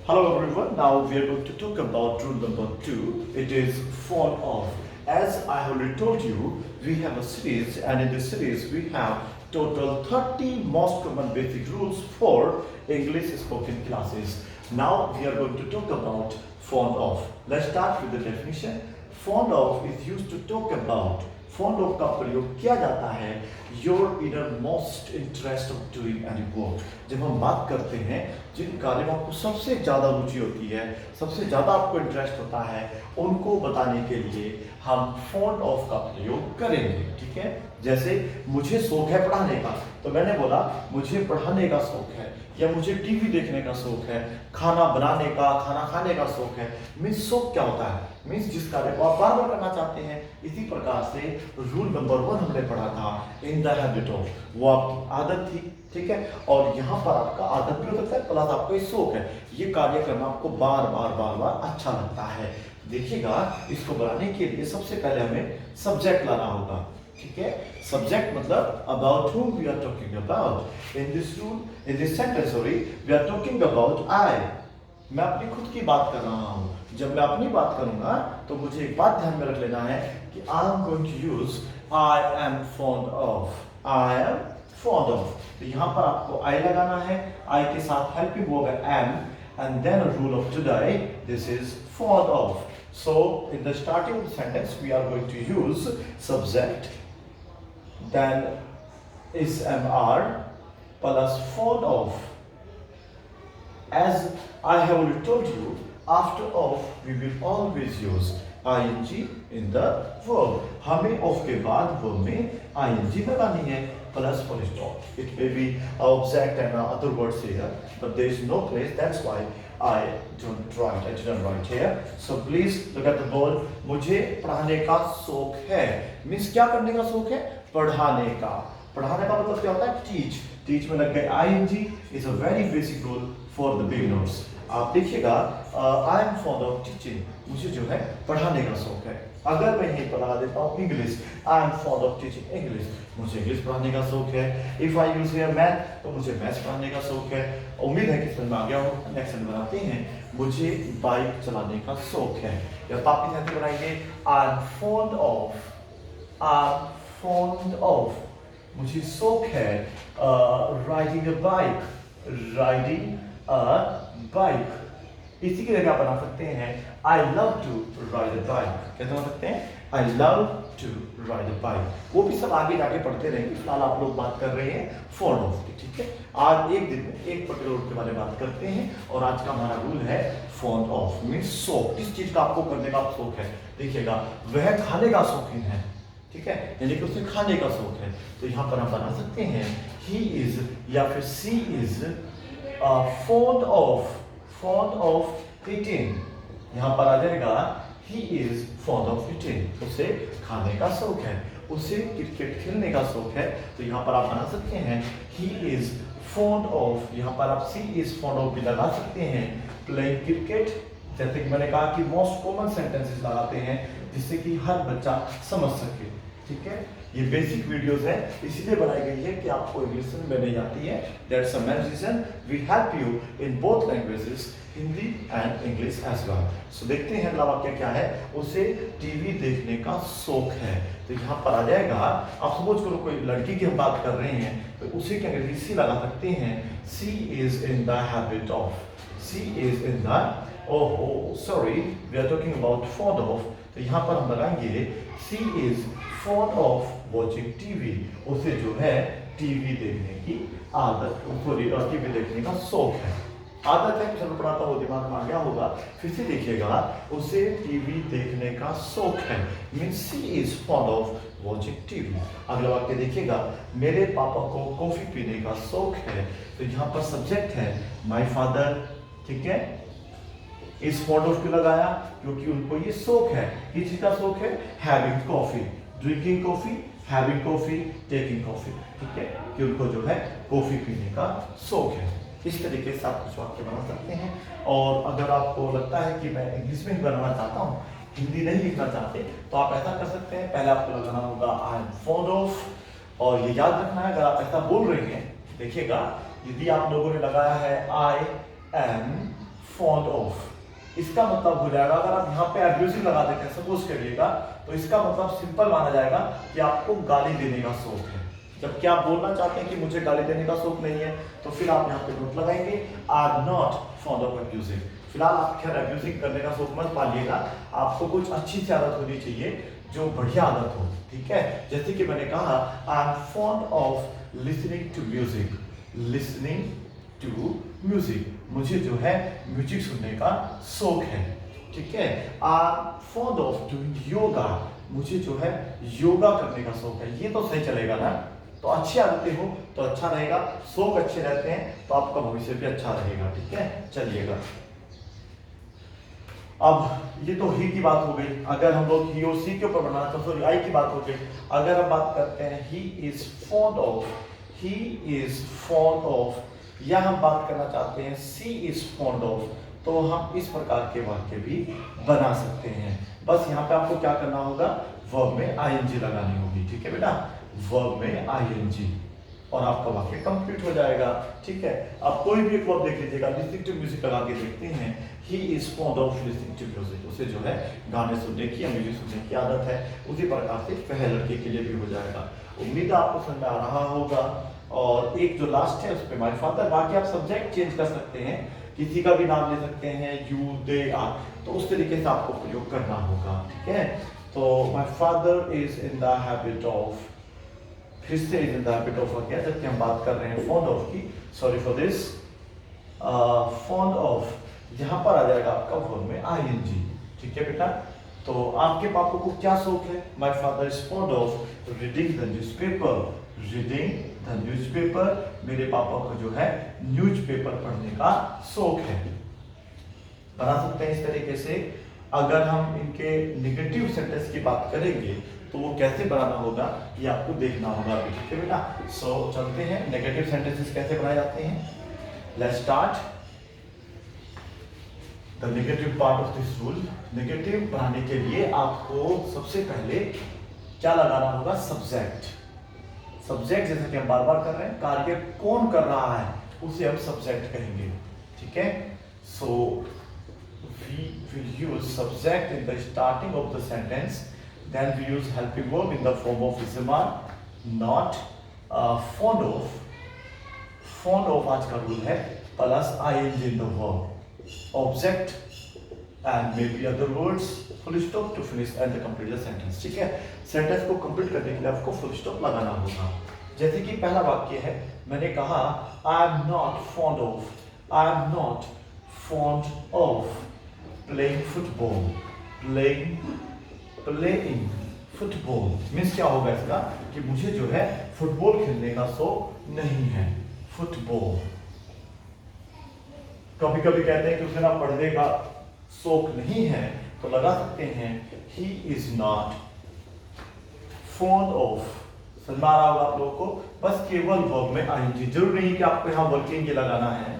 Hello everyone, now we are going to talk about rule number 2. It is fond of. As I already told you, we have a series and in this series we have total 30 most common basic rules for English spoken classes. Now we are going to talk about fond of. Let's start with the definition. Fond of is used to talk about. Fond of का प्रयोग किया जाता है your inner most interest of doing any work. जब हम बात करते हैं जिन कार्यों में आपको सबसे ज़्यादा रुचि होती है, सबसे ज़्यादा आपको इंटरेस्ट होता है, उनको बताने के लिए हम फॉन्ड ऑफ का प्रयोग करेंगे। ठीक है, जैसे मुझे शौक है पढ़ाने का, तो मैंने बोला मुझे पढ़ाने का शौक है, या मुझे टीवी देखने का शौक है, खाना बनाने का, खाना खाने का शौक है। मीन्स शौक क्या होता है? मीन्स जिस कार्य को आप बार बार करना चाहते हैं। इसी प्रकार से रूल नंबर 1 हमने पढ़ा था इन द हैबिट ऑफ, वो आपकी आदत थी। ठीक है, और यहाँ पर आपका आदत भी हो सकता है प्लस आपको ये शौक है, ये कार्य करना आपको बार बार अच्छा लगता है। देखिएगा, इसको बनाने के लिए सबसे पहले हमें सब्जेक्ट लाना होगा। ठीक है, सब्जेक्ट मतलब about whom we are talking about. In this sentence we are talking about I. मैं अपनी खुद की बात कर रहा हूँ। जब मैं अपनी बात करूंगा तो मुझे एक बात ध्यान में रख लेना है कि I am going to use I am fond of. I am fond of. तो यहाँ पर आपको I लगाना है, I के साथ helping verb है am, and then a rule of today, this is fond of. So in the starting of the sentence we are going to use subject, then is MR plus fond of. As I have already told you, after of we will always use ing in the verb. हमें of के बाद verb में ing लगानी है plus full stop. It may be object and other words here, but there is no place. That's why I didn't write here. So please look at the board. मुझे पढ़ाने का शौक है। Means क्या करने का शौक है? पढ़ाने का। पढ़ाने का मतलब क्या होता है? Teach. Teach में लग गए ing is a very basic rule for the beginners. आप देखिएगा, I am fond of teaching. मुझे जो है पढ़ाने का शौक है। अगर मैं यही पढ़ा देता हूँ English, I am fond of teaching English. मुझे इंग्लिश पढ़ाने का शौक है। If I use here math, तो मुझे मैथ्स पढ़ाने का शौक है। उम्मीद है कि समझ में आ गया हो। नेक्स्ट बनाते हैं, मुझे बाइक चलाने का शौक है। या तो आप इसे बनाएंगे I am fond of. I am fond of. मुझे शौक है riding a bike. Riding a bike. इसी की जगह बना सकते हैं I love to ride a bike. कैसे बना सकते हैं? I love to ride a bike. वो भी सब आगे जाके पढ़ते रहेंगे। फिलहाल आप लोग बात कर रहे हैं फॉन्ड ऑफ की। ठीक है, आज एक दिन में एक पर्टिकुलर के बारे में बात करते हैं और आज का हमारा रूल है फॉन्ड ऑफ। मीन्स शौक, किस चीज का आपको करने का शौक है। देखिएगा, वह खाने का शौकीन है। ठीक है, यानी कि उसे खाने का शौक है। तो यहाँ पर हम बना सकते हैं he is या फिर she is fond of eating. यहाँ पर आ जाएगा he is fond of eating. उसे खाने का शौक है, उसे क्रिकेट खेलने का शौक है। तो यहाँ पर आप बना सकते हैं he is fond of, यहाँ पर आप she is fond of भी लगा सकते हैं playing cricket। जैसे कि मैंने कहा कि मोस्ट कॉमन सेंटेंसेस लगाते हैं जिससे कि हर बच्चा समझ सके। ठीक है, ये बेसिक वीडियोस है, इसीलिए बनाई गई है कि आपको इंग्लिश में नहीं आती है। That's a main reason we help you in both languages, Hindi and English as well. So देखते हैं अगला वाक्य क्या है। उसे टीवी देखने का शौक है। तो यहाँ पर आ जाएगा, आप सपोज करो कोई लड़की की हम बात कर रहे हैं तो उसे क्या करेंगे? सी लगा सकते हैं। She is in the habit of. She is in the, oh sorry, we are talking about fond of. तो यहाँ पर हम लगाएंगे she is fond of watching TV. उसे जो है टीवी देखने की आदत, टीवी देखने का शौक है। आदत है, पिछले पढ़ाता हो दिमाग में आ गया होगा। फिर से देखिएगा, उसे टीवी देखने का शौक है। Means she is fond of watching TV. अगला वाक्य देखिएगा, मेरे पापा को कॉफी पीने का शौक है। तो यहाँ पर सब्जेक्ट है माय फादर। ठीक है, इस फॉन्ड ऑफ क्यों लगाया? क्योंकि उनको ये शौक है। किस चीज का शौक है? Having coffee, drinking coffee, having coffee, taking coffee. ठीक है, कि उनको जो है कॉफी पीने का शौक है। इस तरीके से आप कुछ वाक्य बना सकते हैं। और अगर आपको लगता है कि मैं इंग्लिश में ही बनाना चाहता हूँ, हिंदी नहीं लिखना चाहते, तो आप ऐसा कर सकते हैं। पहले आपको लगाना होगा आई एम फॉन्ड ऑफ, और ये याद रखना है अगर आप ऐसा बोल रहे हैं। देखिएगा, यदि आप लोगों ने लगाया है आई एम fond of, इसका मतलब हो जाएगा, अगर आप यहाँ पे अब्यूजिव लगा देते हैं सपोज करिएगा, तो इसका मतलब सिंपल माना जाएगा कि आपको गाली देने का शौक है। जबकि आप बोलना चाहते हैं कि मुझे गाली देने का शौक नहीं है, तो फिर आप यहाँ पे नोट लगाएंगे are not fond of abusing. फिलहाल आप खैर अब्यूजिंग करने का शौक मत पालिएगा, आपको कुछ अच्छी सी आदत होनी चाहिए जो बढ़िया आदत हो, ठीक है। जैसे कि मैंने कहा I am fond of listening to music, listening to music, मुझे जो है म्यूजिक सुनने का शौक है, ठीक है। आई am fond of doing yoga, मुझे जो है योगा करने का शौक है। ये तो सही चलेगा ना, तो अच्छी आदतें हो तो अच्छा रहेगा, शौक अच्छे रहते हैं तो आपका भविष्य भी अच्छा रहेगा, ठीक है। चलिएगा, अब ये तो ही की बात हो गई। अगर हम लोग ही और सी के ऊपर बनाना तो सॉरी आई की बात हो गई। अगर हम बात करते हैं he is fond of, he is fond of, या हम बात करना चाहते हैं सी इज फॉन्ड ऑफ, तो हम इस प्रकार के वाक्य भी बना सकते हैं। बस यहाँ पे आपको क्या करना होगा, वर्ब में आईएनजी लगानी होगी, ठीक है बेटा, वर्ब में आईएनजी, और आपका वाक्य कंप्लीट हो जाएगा, ठीक है। आप कोई भी एक वर्ब देख लीजिएगा, लिसनिंग टू म्यूजिक लगा के देखते हैं, he is fond of listening to music, उसे जो है गाने सुनने की या म्यूजिक सुनने की आदत है। उसी प्रकार से पहले लड़के के लिए भी हो जाएगा। उम्मीद है आपको समझ में आ रहा होगा। और एक जो लास्ट है उस पर माय फादर, बाकी आप सब्जेक्ट चेंज कर सकते हैं, किसी का भी नाम ले सकते हैं, यू दे आर, तो उस तरीके से आपको प्रयोग करना होगा, ठीक है। तो my father is in the habit of, फिर से is in the habit of क्या, जबकि हम बात कर रहे हैं फॉन्ड ऑफ की, sorry for this, fond of यहाँ पर आ जाएगा आपका वर्ब में आईएनजी, ठीक है बेटा। तो आपके पापा को क्या शौक है, my father is fond of reading the newspaper, reading the newspaper, मेरे पापा को जो है न्यूज़पेपर पढ़ने का शौक है। बना सकते हैं इस तरीके से। अगर हम इनके नेगेटिव सेंटेंस की बात करेंगे तो वो कैसे बनाना होगा ये आपको देखना होगा, ठीक है बेटा। सो चलते हैं, नेगेटिव सेंटेंसेस कैसे बनाए जाते हैं। Let's start the negative part of this rule. Negative बनाने के लिए आपको सबसे पहले क्या लगाना होगा, सब्जेक्ट। सब्जेक्ट जैसे कि हम बार बार कर रहे हैं, कार्य कौन कर रहा है उसे हम सब्जेक्ट कहेंगे, ठीक है। सो we will use subject in the starting of the sentence, then we use helping verb in the form of is not, fond of, fond of आज का रूल है, plus ing in the verb, object and maybe other words, full stop to finish and complete the sentence, ठीक है। Sentence को complete करने के लिए आपको फुल स्टॉप लगाना होगा। जैसे कि पहला वाक्य है, मैंने कहा I am not fond of, I am not fond of playing football, playing football means क्या होगा इसका, कि मुझे जो है फुटबॉल खेलने का शौक नहीं है, फुटबॉल। कभी कभी कहते हैं कि उसे ना पढ़ने का शौक नहीं है, तो लगा सकते हैं he is not fond of, समझ में आ रहा होगा आप लोगों को। बस केवल वर्ब में आईएनजी, जरूर नहीं कि आपको यहाँ वर्किंग ये लगाना है,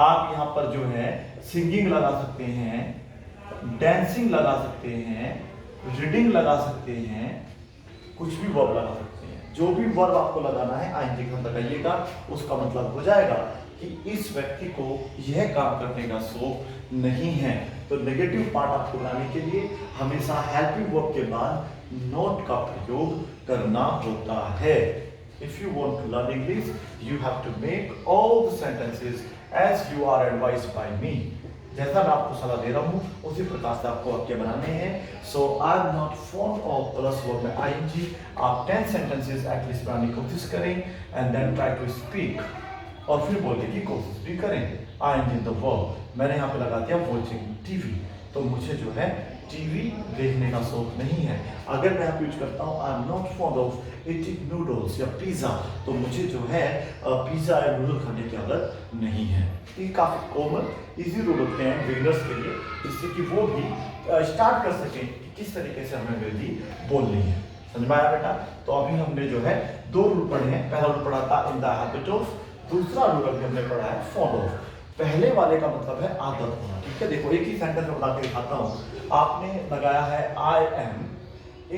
आप यहाँ पर जो है सिंगिंग लगा सकते हैं, डांसिंग लगा सकते हैं, रीडिंग लगा सकते हैं, कुछ भी वर्ब लगा सकते हैं। जो भी वर्ब आपको लगाना है आईएनजी के अंदर लगाइएगा, उसका मतलब हो जाएगा कि इस व्यक्ति को यह काम करने का शौक नहीं है। तो नेगेटिव पार्ट आपको बनाने के लिए हमेशा हेल्पिंग वर्ब के बाद नॉट का प्रयोग करना होता है। If you want to learn English, you have to make all the sentences as you are advised by me. जैसा मैं आपको सलाह दे रहा हूँ उसी प्रकार से आपको वाक्य बनाने हैं। So I am not fond of plus verb में ing। आप 10 sentences at least बनाने की कोशिश करें and then try to speak, और फिर बोलने की कोशिश भी करें। ing in the verb, मैंने यहाँ पे लगा दिया watching TV, तो मुझे जो है टीवी देखने का शौक नहीं है। अगर मैं यहाँ यूज करता हूँ I am not fond of eating noodles या पिज्जा, तो मुझे जो है पिज्जा या नूडल खाने की आदत नहीं है। ये काफी कॉमन इजी रूल होते हैं बिगिनर्स के लिए, जिससे कि वो भी स्टार्ट कर सकें कि किस तरीके से हमें अंग्रेजी बोलनी है। समझ में आया बेटा। तो अभी हमने जो है 2 रूल पढ़े हैं। पहला रूल पढ़ा था इन द हैबिट ऑफ, दूसरा रूल अभी हमने पढ़ा है फॉन्ड ऑफ। पहले वाले का मतलब है आदत होना, ठीक है। देखो एक ही सेंटेंस में बता के दिखाता हूँ। आपने लगाया है आई am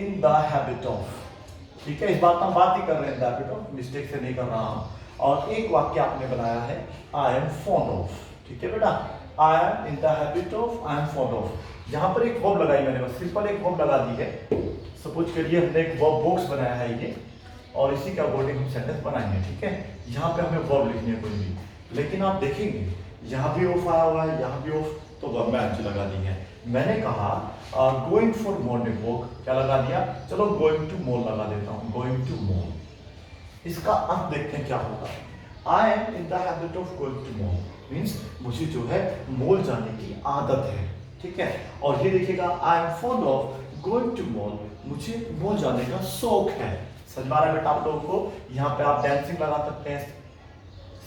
in the habit of, ठीक है। इस बात हम बात ही कर रहे हैं, द हैबिट ऑफ, मिस्टेक से नहीं कर रहा हूँ। और एक वाक्य आपने बनाया है आई एम फॉन्ड ऑफ, ठीक है बेटा, आई am in the habit of, I am fond of, यहाँ पर एक वर्ब लगाई मैंने, बस सिंपल एक वर्ब लगा दी है। सपोज करिए हमने एक वर्ब बॉक्स बनाया है ये, और इसी के अकॉर्डिंग हम सेंटेंस बनाएंगे, ठीक है। यहाँ पे हमें वर्ब लिखनी है कोई भी, लेकिन आप देखेंगे यहाँ भी ऑफ आया हुआ है, यहाँ भी ऑफ, तो वर्ब में एनजी लगा दी है। मैंने कहा गोइंग फॉर मॉर्निंग वॉक, क्या लगा दिया, चलो गोइंग टू मॉल लगा देता हूँ, गोइंग टू मॉल। इसका अर्थ देखते हैं क्या होगा। I am in the habit of going to mall means मुझे जो है मॉल जाने की आदत है, ठीक है। और ये देखिएगा I am fond of going to mall, मुझे मॉल जाने का शौक है। समझ में आ रहा है बेटा आप लोगों को। यहाँ पे आप डांसिंग लगा सकते हैं,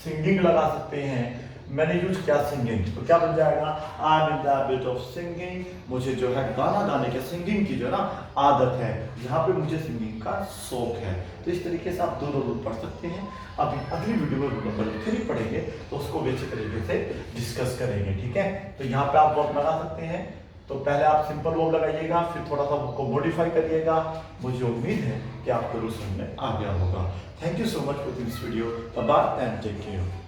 सिंगिंग लगा सकते हैं, मैंने यूज किया सिंगिंग, तो क्या बन जाएगा, आई am in the habit of singing, मुझे जो है गाना गाने के, सिंगिंग की जो है ना आदत है, यहाँ पे मुझे सिंगिंग का शौक है। तो इस तरीके से आप दोनों रूल पढ़ सकते हैं। अभी अगली वीडियो में रूल नंबर 3 पढ़ेंगे, तो उसको भी अच्छे तरीके से डिस्कस करेंगे, ठीक है। तो यहाँ पे आप वर्ब लगा सकते हैं, तो पहले आप सिंपल वर्ब लगाइएगा, फिर थोड़ा सा उसको मॉडिफाई करिएगा। मुझे उम्मीद है कि आपको रूल समझ में आ गया होगा। Thank you so much for this video, bye bye and take care.